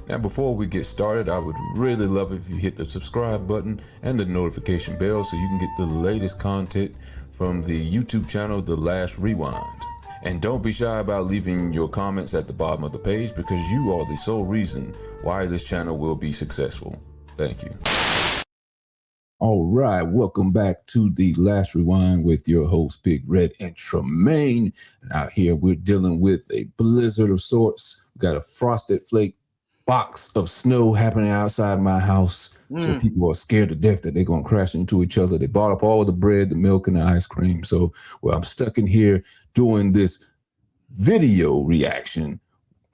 Now, before we get started, I would really love it if you hit the subscribe button and the notification bell so you can get the latest content from the YouTube channel, The Last Rewind. And don't be shy about leaving your comments at the bottom of the page because you are the sole reason why this channel will be successful. Thank you. All right, welcome back to The Last Rewind with your host, Big Red and Tremaine. And out here, we're dealing with a blizzard of sorts. We got a frosted flake box of snow happening outside my house. So people are scared to death that they're going to crash into each other. They bought up all the bread, the milk, and the ice cream. So, well, I'm stuck in here doing this video reaction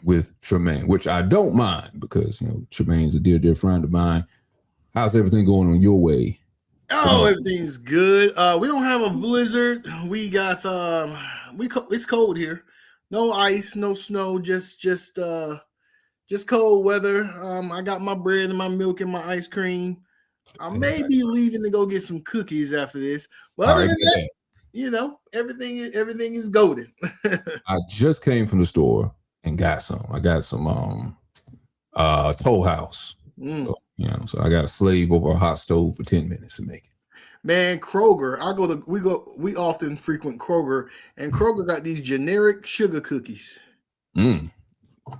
with Tremaine, which I don't mind because, you know, Tremaine's a dear, dear friend of mine. How's everything going on your way? Oh, everything's good. We don't have a blizzard. We got it's cold here. No ice, no snow, just cold weather. I got my bread and my milk and my ice cream. I may be leaving to go get some cookies after this. But other than that, you know, everything is golden. I just came from the store and got some. I got some Toll House. So, you know, so I got a slave over a hot stove for 10 minutes to make it. Man, Kroger. We often frequent Kroger, and Kroger got these generic sugar cookies.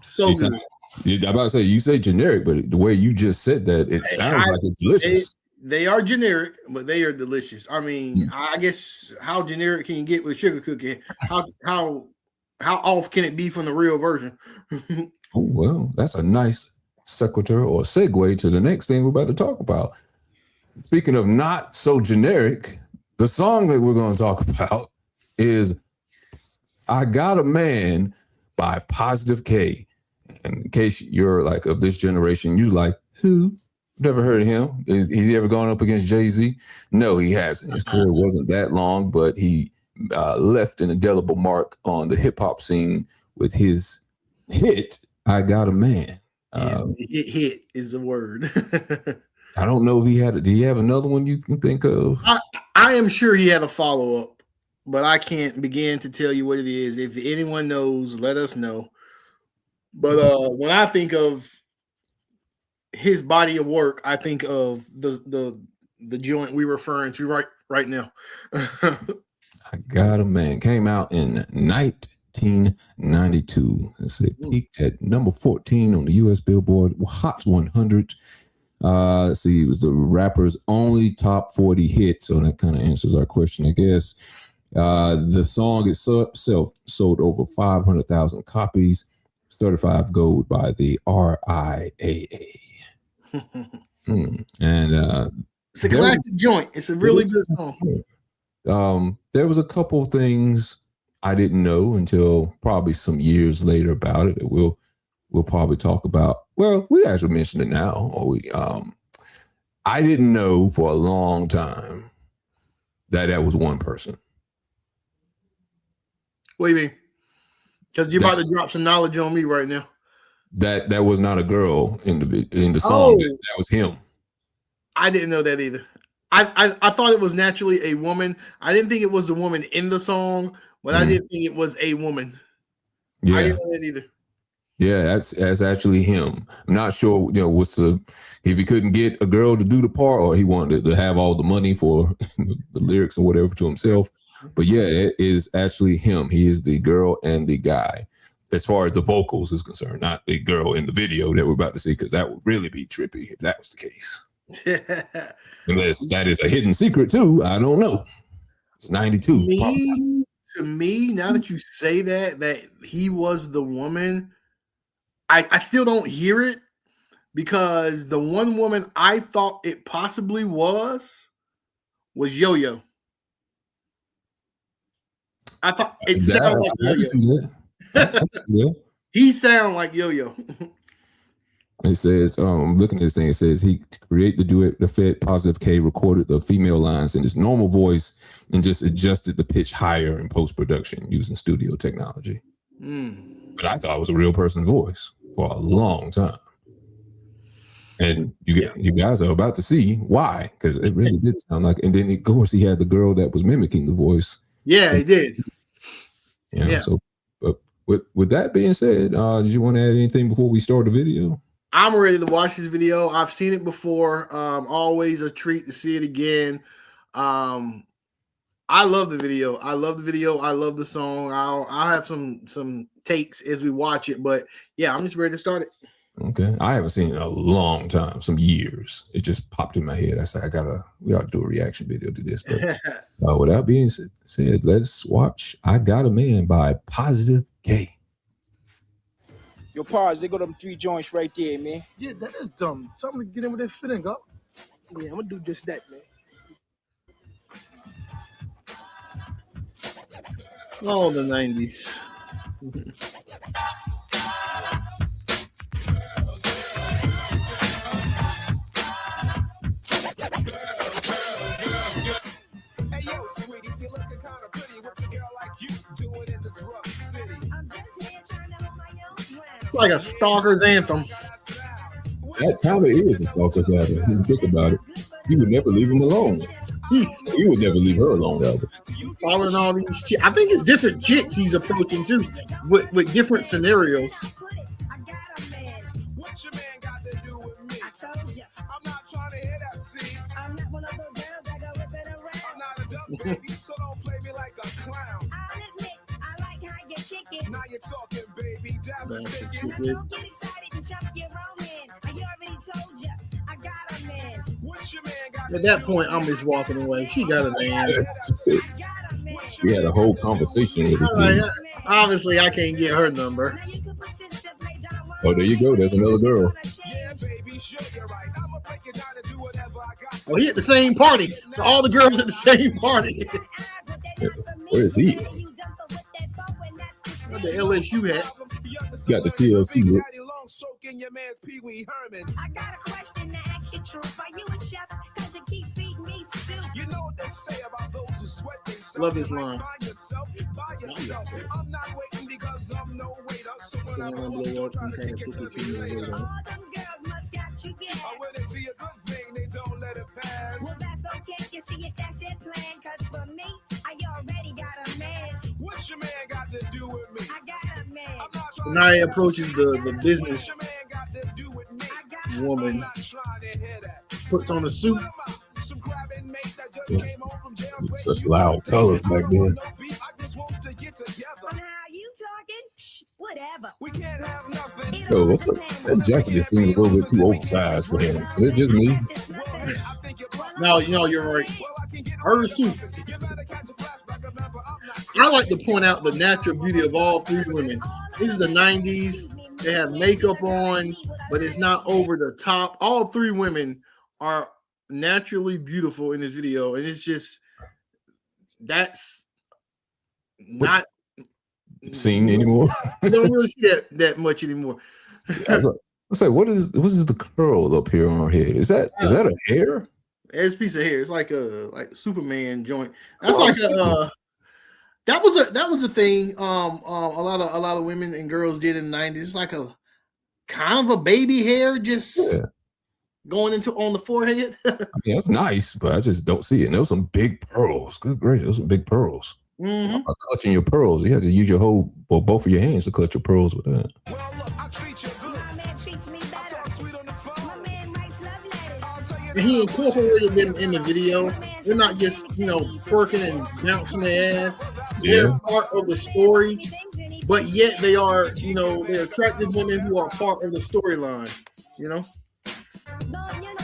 So good. I'm about to say, you say generic, but the way you just said that, it sounds like it's delicious. They are generic, but they are delicious. I mean, I guess how generic can you get with sugar cookie? How off can it be from the real version? Oh, well, that's a nice segue to the next thing we're about to talk about. Speaking of not so generic, the song that we're going to talk about is I Got a Man by Positive K. And in case you're like of this generation, you like, who? Never heard of him. Has he ever gone up against Jay-Z? No, he hasn't. His career wasn't that long, but he left an indelible mark on the hip-hop scene with his hit, I Got a Man. Hit is the word. I don't know if he had. Do you have another one you can think of? I am sure he had a follow-up, but I can't begin to tell you what it is. If anyone knows, let us know. But when I think of his body of work, I think of the joint we're referring to right now. I Got a Man came out in 1992. It peaked at number 14 on the U.S. Billboard Hot 100. Let's see, it was the rapper's only top 40 hit, so that kind of answers our question, I guess. The song itself sold over 500,000 copies, certified gold by the RIAA. And it's a classic joint. It's a really good song. There was a couple things I didn't know until probably some years later about it. We'll probably talk about. Well, we actually mentioned it now. Or I didn't know for a long time that was one person. What do you mean? Because you're about to drop some knowledge on me right now. That was not a girl in the song. That was him. I didn't know that either. I thought it was naturally a woman. I didn't think it was the woman in the song, but I didn't think it was a woman. Yeah. I didn't know that either. Yeah, that's actually him. I'm not sure, you know, if he couldn't get a girl to do the part or he wanted to have all the money for the lyrics or whatever to himself. But yeah, it is actually him. He is the girl and the guy as far as the vocals is concerned, not the girl in the video that we're about to see, because that would really be trippy if that was the case. Unless that is a hidden secret too. I don't know. It's 92. To me, now that you say that he was the woman, I still don't hear it, because the one woman I thought it possibly was Yo-Yo. I thought it sounded like Yo-Yo. Yeah. He sounded like Yo-Yo. It says, I'm looking at this thing. It says he created the duet, the Fed Positive K recorded the female lines in his normal voice and just adjusted the pitch higher in post-production using studio technology. But I thought it was a real person's voice for a long time. And you guys are about to see why, because it really did sound like. And then, of course, he had the girl that was mimicking the voice. Yeah, he did. So, but with that being said, did you want to add anything before we start the video? I'm ready to watch this video. I've seen it before. Always a treat to see it again. I love the video. I love the video. I love the song. I'll have some takes as we watch it, but yeah, I'm just ready to start it. Okay, I haven't seen it in a long time, some years. It just popped in my head. I said, we ought to do a reaction video to this. But with that being said, let's watch "I Got a Man" by Positive K. Yo, Pars, they got them 3 joints right there, man. Yeah, that is dumb. Tell them to get in with their fitting up. Yeah, I'm gonna do just that, man. Oh, the 90s. Hey, yo, sweetie, you looking kind of pretty. What's a girl like you doing in this rough city? I'm just here trying to hold my own ground. Like a stalker's anthem. That kind of is a stalker's anthem. When you think about it, he would never leave him alone. He would never leave her alone, ever. Following all these chicks. I think it's different chicks he's approaching too, with different scenarios. What your man got to do with me? I told you, I'm not trying to hear that, see? I'm not one of those girls that go whipping around. I'm not a duck, baby, so don't play me like a clown. I'll admit, I like how you kick it. Now you're talking, baby, that's the ticket. Now don't get excited and jump your own man. I already told you, I got a man. What your man got At that point, I'm just walking away. She got a man. I got a man. We had a whole conversation with this Like, dude. obviously, I can't get her number. Now you can persist to play Don Juan. Oh, there you go. There's another girl. Yeah, baby, sure, you're right. I'ma break it down and do whatever I got. Oh, he at the same party. So all the girls at the same party. Where is he? What the LSU hat? Got the TLC look. Stroking your man's Pee Wee Herman. I got a question to ask you, true. Are you a chef? Cause you keep feeding me soup. You know what they say about those who sweat themselves. Love this line. Find yourself by yourself. I'm not waiting because I'm no waiter. So when I Blow blow up up, try and to kinda kick it put to it me in the later. middle. All them girls must got you gas. Or when they see a good thing, they don't let it pass. Well, that's okay. You see if that's their plan. Cause for me, I already got a man. What your man got to do with me? I got a man. I'm not trying Now he to approaches the business What your man got to do with me? I got a woman, I'm not trying to hear that. puts on a suit. Some grabbing mate that just came home from jail. Such loud colors back then. I just want to get together. on how you talking. Psh, whatever. We can't have nothing. Yo, what's up? That jacket just seems a little bit too oversized for him. Is it just me? No, you're right. Hers too. I like to point out the natural beauty of all 3 women. This is the 90s. They have makeup on, but it's not over the top. All 3 women are naturally beautiful in this video, and it's just that's not Seen anymore? I don't really see that much anymore. I say, what is the curl up here on her head? Is that a hair? It's a piece of hair. It's like a Superman joint. That's That's what like I'm that was a thing. A lot of women and girls did in the 90s. It's like a kind of a baby hair just going into on the forehead. I mean, that's nice, but I just don't see it. And those some big pearls. Good gracious, those some big pearls. Mm-hmm. Clutching your pearls. You have to use both of your hands to clutch your pearls with that. Well, look, I treat you good. My man treats me I better. talk sweet on the My phone. man writes love letters. I'll tell you And he incorporated them in the video. They're not just twerking and bouncing their ass. They're part of the story, but yet they are they're attractive women who are part of the storyline. Lord, you know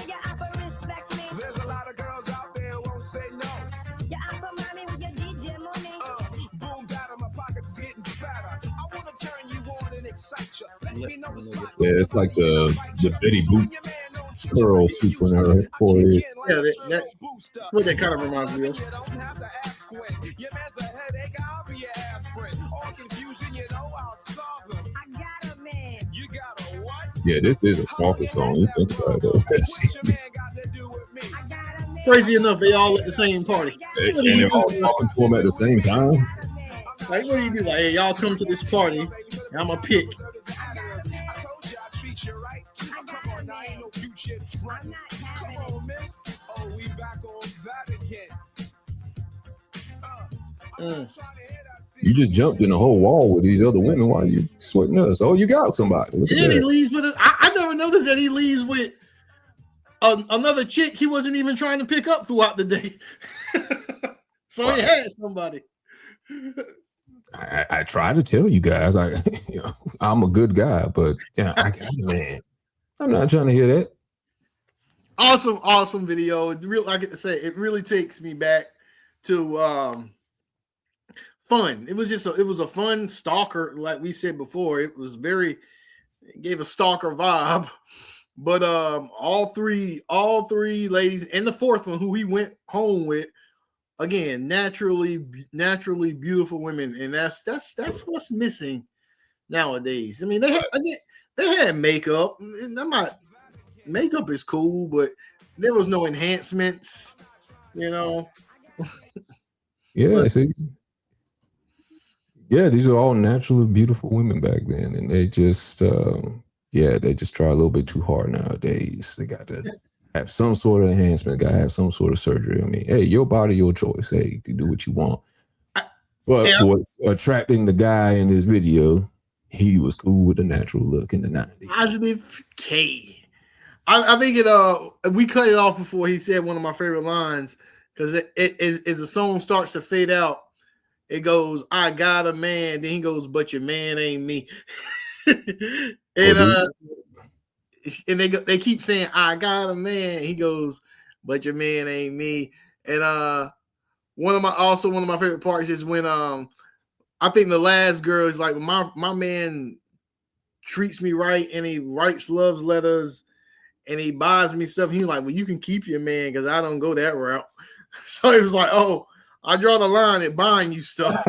your upper respect me. There's a lot of girls out there who won't say no. Your upper mommy with your DJ money. Boom, batter, my pockets getting fatter. I want to turn you on and excite you. Let me know the spot. Yeah, it's like the Betty Boop curl soup on her forehead. Yeah, that's what that kind of reminds me of. You don't have to ask when. Your man's a headache, I'll be your aspirin. All confusion, I'll solve them. I got a man. You got a what? Yeah, this is a stalker song. You think about it, though. What your man got to do with me? I got a man. Crazy enough, they all at the same party. And they're all talking to him at the same time. Like, what do you do? Like, hey, y'all come to this party, and I'm gonna pick. I told you I treat you right. Come on, now ain't no cute shit front. Come on, miss. Oh, we back on that again. I'm trying to hear that. You just jumped in a whole wall with these other women while you sweating us. Oh, you got somebody. Look at And then he that. leaves with us. I never noticed that he leaves with another chick he wasn't even trying to pick up throughout the day. So he had somebody. I try to tell you guys, I'm a good guy, but I got it, man. I'm not trying to hear that. Awesome video. I get to say it really takes me back to fun. It was a fun stalker, like we said before. It gave a stalker vibe. But all three ladies, and the fourth one who he went home with, again, naturally beautiful women, and that's what's missing nowadays. I mean, they had makeup. And makeup is cool, but there was no enhancements, you know. Yeah, these are all naturally beautiful women back then, and they just they just try a little bit too hard nowadays. They got to have some sort of enhancement, got to have some sort of surgery. I mean, hey, your body, your choice. Hey, you do what you want. But what's attracting the guy in this video, he was cool with the natural look in the 90s. Positive K. I think we cut it off before he said one of my favorite lines, because as the song starts to fade out, it goes, "I got a man." Then he goes, "But your man ain't me." And they keep saying, "I got a man." He goes, "But your man ain't me." And one of my favorite parts is when I think the last girl is like, my man treats me right, and he writes love letters, and he buys me stuff. He's like, "Well, you can keep your man because I don't go that route." So it was like, "Oh, I draw the line at buying you stuff."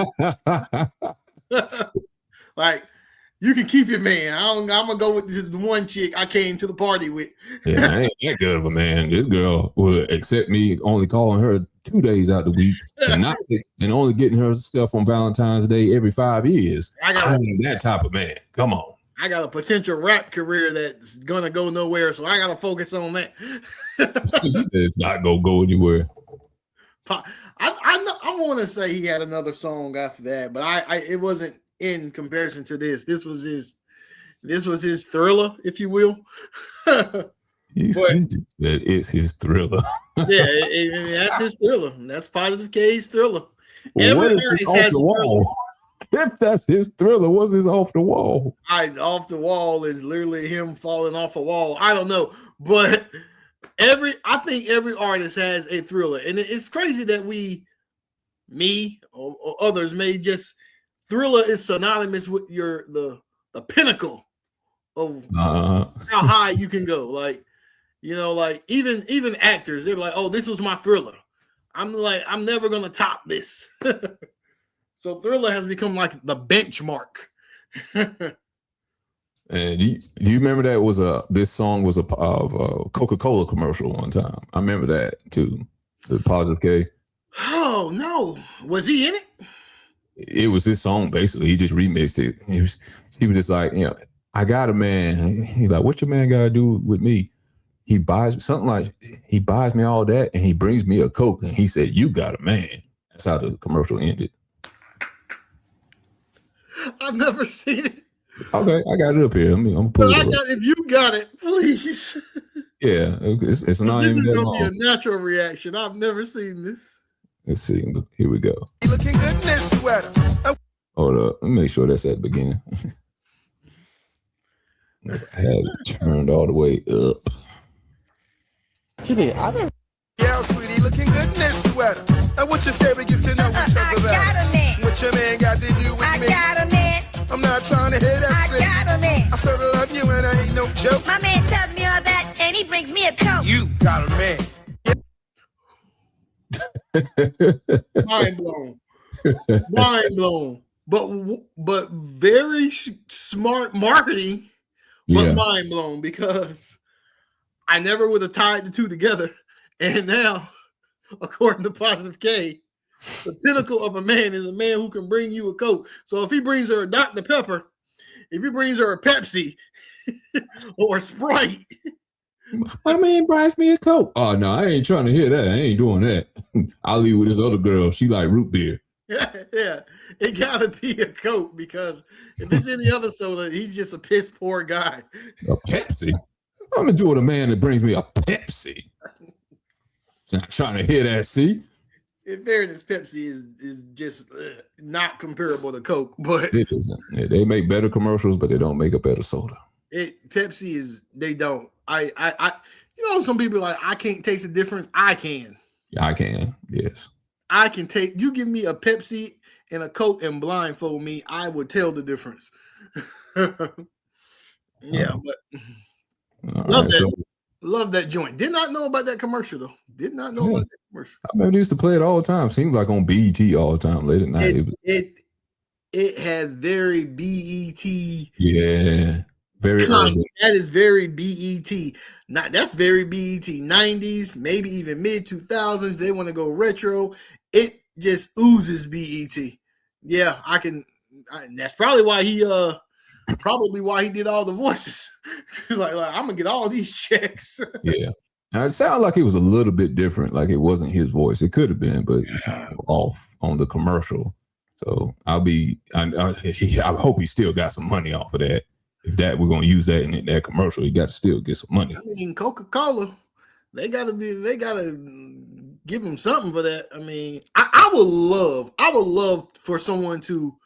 Like, you can keep your man. I'm gonna go with the one chick I came to the party with. Yeah, I ain't that good of a man. This girl will accept me only calling her 2 days out the week and only getting her stuff on Valentine's Day every 5 years. I ain't that type of man. Come on. I got a potential rap career that's gonna go nowhere, so I gotta focus on that. It's not gonna go anywhere. I want to say he had another song after that, but it wasn't in comparison to this. This was his Thriller, if you will. He said it's his Thriller. Yeah, that's his Thriller. That's Positive K's Thriller. Well, what is his off the wall? If that's his Thriller, what's his off the wall? Off the wall is literally him falling off a wall. I don't know, but I think every artist has a Thriller, and it's crazy that me or others may just Thriller is synonymous with the pinnacle of how high you can go. Like, you know, like even actors, they're like, "Oh, this was my Thriller." I'm like, I'm never gonna top this. So Thriller has become like the benchmark. And do you remember that this song was of a Coca-Cola commercial one time? I remember that too. The Positive K. Oh no, was he in it? It was his song basically. He just remixed it. He was just like, you know, I got a man. He's like, "What's your man got to do with me?" He buys me all that, and he brings me a Coke, and he said, "You got a man." That's how the commercial ended. I've never seen it. Okay, I got it up here. I'm put it up. If you got it, please. Yeah, it's not even that long. This is gonna be a natural reaction. I've never seen this. Let's see. Here we go. Looking good in this sweater. Hold up. Let me make sure that's at the beginning. I had it turned all the way up. Yeah, sweetie, looking good in this sweater. And what you say we get to know each other better. What your man got to do with me? I got a man. I'm not trying to hear that I shit. got a man. I sort of love you and I ain't no joke. My man tells me all that, and he brings me a Coke. You got a man. Mind blown. But very smart marketing, but mind blown, because I never would have tied the two together. And now, according to Positive K, the pinnacle of a man is a man who can bring you a Coke. So if he brings her a Dr. Pepper, if he brings her a Pepsi or a Sprite, my man buys me a Coke. Oh no, I ain't trying to hear that. I ain't doing that. I'll leave with this other girl. She like root beer. Yeah, it gotta be a Coke, because if it's any other soda, he's just a piss poor guy. A Pepsi. I'm enjoying a man that brings me a Pepsi. Not trying to hear that, see? In fairness, Pepsi is just not comparable to Coke, but It isn't. Yeah, they make better commercials, but they don't make a better soda. Pepsi is they don't. I you know, some people are like, I can't taste the difference. I can. I can, yes. I can take. You give me a Pepsi and a Coke and blindfold me, I would tell the difference. Yeah, but love right, that. Love that joint. Did not know about that commercial though. Did not know about that commercial. I remember they used to play it all the time. Seems like on BET all the time late at night. It has very BET. Yeah, very urban. That is very BET. That's very BET. 90s, maybe even mid 2000s. They want to go retro. It just oozes BET. Yeah, that's probably why he did all the voices. He's like, I'm gonna get all these checks. Yeah. Now it sounded like it was a little bit different, like it wasn't his voice. It could have been, but it sounded off on the commercial. So I hope he still got some money off of that. If we're gonna use that in that commercial, he got to still get some money. I mean, Coca-Cola, they gotta give him something for that. I mean, I would love for someone to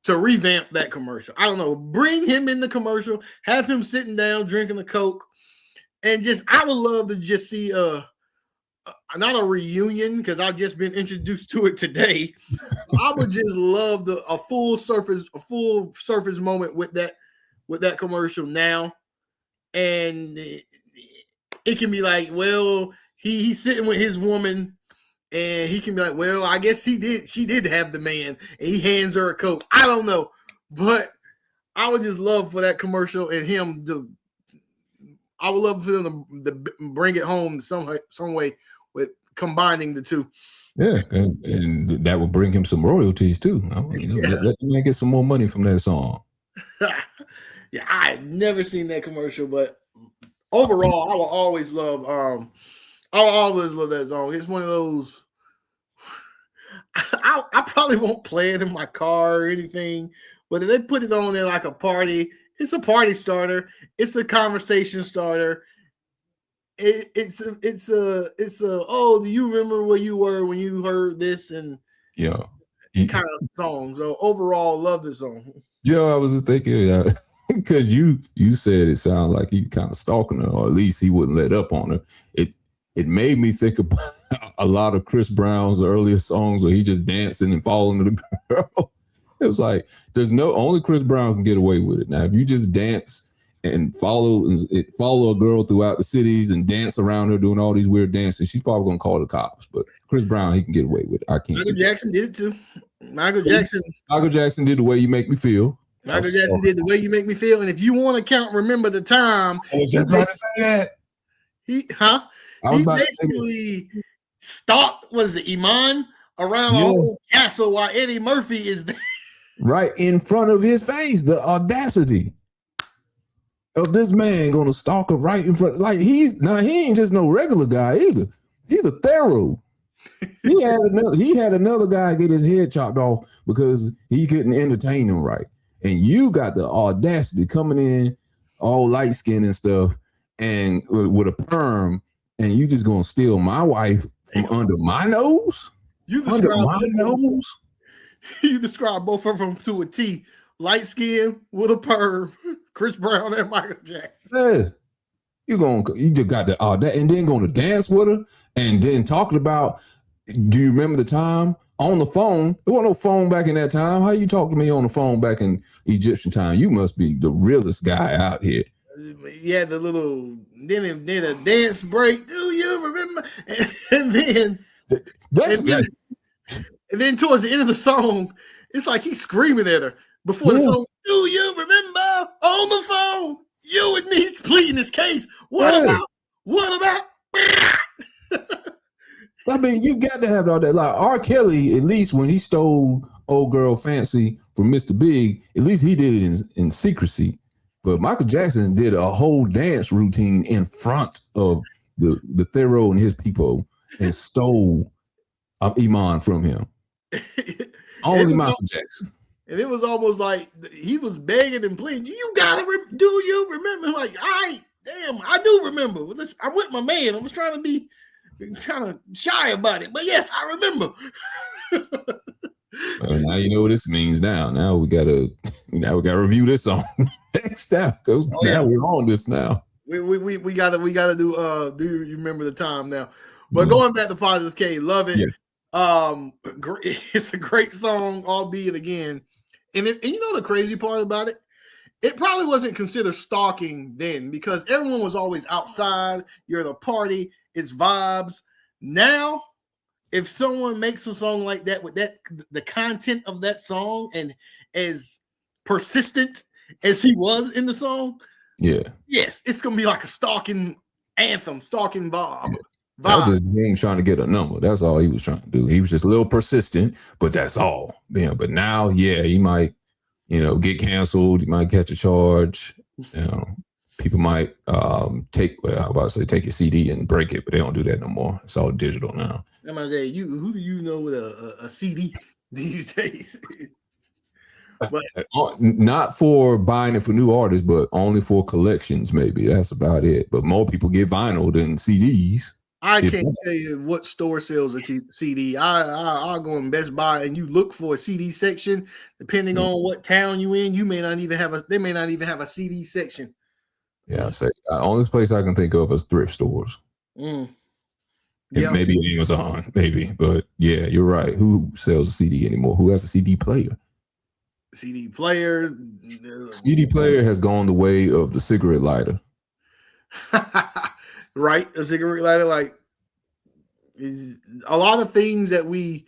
revamp that commercial. I don't know, bring him in the commercial, have him sitting down drinking a Coke, and I would love to just see not a reunion because I've just been introduced to it today. I would just love a full surface moment with that commercial now, and it can be like, well, he's sitting with his woman. And he can be like, well, I guess she did have the man, and he hands her a Coke. I don't know, but I would just love for that commercial and him I would love for them to bring it home some way with combining the two. Yeah, and that would bring him some royalties too. Let him get some more money from that song. Yeah, I've never seen that commercial, but overall, I will always love that song. It's one of those. I probably won't play it in my car or anything, but if they put it on there like a party, it's a party starter. It's a conversation starter. It's a oh, do you remember where you were when you heard this and kind of song? So overall, love this song. Yeah, I was thinking because you said it sounded like he kind of stalking her, or at least he wouldn't let up on her. It made me think about a lot of Chris Brown's earlier songs where he just dancing and following the girl. It was like only Chris Brown can get away with it. Now, if you just dance and follow a girl throughout the cities and dance around her doing all these weird dances, she's probably gonna call the cops. But Chris Brown, he can get away with it. I can't. Michael Jackson did it too. Michael Jackson did The Way You Make Me Feel. Michael Jackson did The Way You Make Me Feel. And if you want to count, remember the time. I was just about to say that. He basically stalked, Iman around a whole castle while Eddie Murphy is there. Right in front of his face. The audacity of this man gonna stalk her right in front. Like he ain't just no regular guy either. He's a Pharaoh. He had another guy get his head chopped off because he couldn't entertain him right. And you got the audacity coming in all light skinned and stuff and with a perm, and you just gonna steal my wife from under my nose? You describe both of them to a T. Light skin with a perm, Chris Brown and Michael Jackson. Yeah. You just got the audacity, and then going to dance with her, and then talking about, do you remember the time on the phone? There wasn't no phone back in that time. How you talk to me on the phone back in Egyptian time? You must be the realest guy out here. Yeah, the little then a dance break. Do you remember? And then towards the end of the song, it's like he's screaming at her before the song. Do you remember on the phone? You and me pleading this case. What about? I mean, you got to have all that. Like R. Kelly, at least when he stole Old Girl Fancy from Mr. Big, at least he did it in secrecy. But Michael Jackson did a whole dance routine in front of the Pharaoh and his people and stole Iman from him. Only Michael Jackson. And it was almost like he was begging and pleading. Do you remember? Like, Damn, I do remember. Listen, I'm with my man. I was trying to be kind of shy about it, but yes, I remember. Well, now you know what this means. Now we gotta review this song next time. Because now we're on this now. We gotta do you remember the time now? But going back to Positive K, love it. It's a great song, albeit again, and you know the crazy part about it, it probably wasn't considered stalking then because everyone was always outside. You're at a party, it's vibes. Now, if someone makes a song like that with the content of that song and as persistent as he was in the song, yes, it's gonna be like a stalking anthem, stalking vibe. That was just him trying to get a number. That's all he was trying to do. He was just a little persistent, but that's all. Yeah, but now, he might, get canceled. He might catch a charge. People might take your CD and break it, but they don't do that no more. It's all digital now. I'm gonna say, who do you know with a CD these days? But not for buying it for new artists, but only for collections. Maybe that's about it. But more people get vinyl than CDs. I can't tell you what store sells a CD. I'll go in Best Buy and you look for a CD section. Depending on what town you in, they may not even have a CD section. Yeah, I say only place I can think of is thrift stores. Yeah, maybe Amazon, maybe, but yeah, you're right. Who sells a CD anymore? Who has a CD player? CD player has gone the way of the cigarette lighter. Right, a cigarette lighter, like a lot of things that we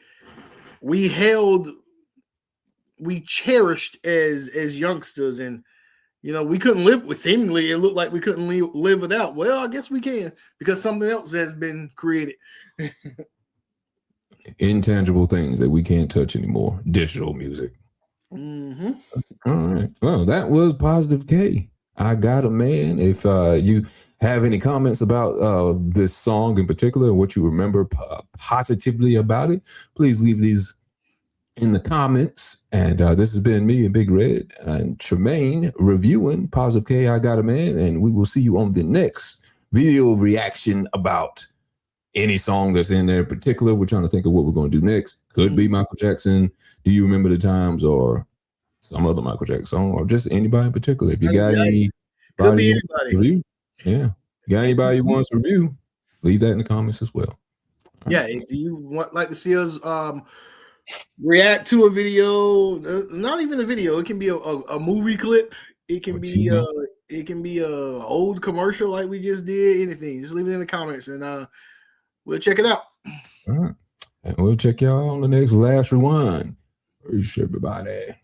cherished as youngsters, and we couldn't live with. Seemingly, it looked like we couldn't live without. Well, I guess we can because something else has been created. Intangible things that we can't touch anymore. Digital music. Mm-hmm. All right. Well, that was Positive K. I Got a Man. If you have any comments about this song in particular, what you remember positively about it, please leave these in the comments. And this has been me and Big Red and Tremaine reviewing Positive K, I Got a Man. And we will see you on the next video reaction about any song that's in there in particular. We're trying to think of what we're going to do next. Could be Michael Jackson, Do You Remember the Times, or some other Michael Jackson song, or just anybody in particular. If you got anybody you want to review, got anybody you want to review, leave that in the comments as well. Yeah, if you like to see us react to a video, not even a video, it can be a movie clip, it can be a old commercial like we just did, anything, just leave it in the comments and we'll check it out. All right, and we'll check y'all on the next Last Rewind. Peace, everybody.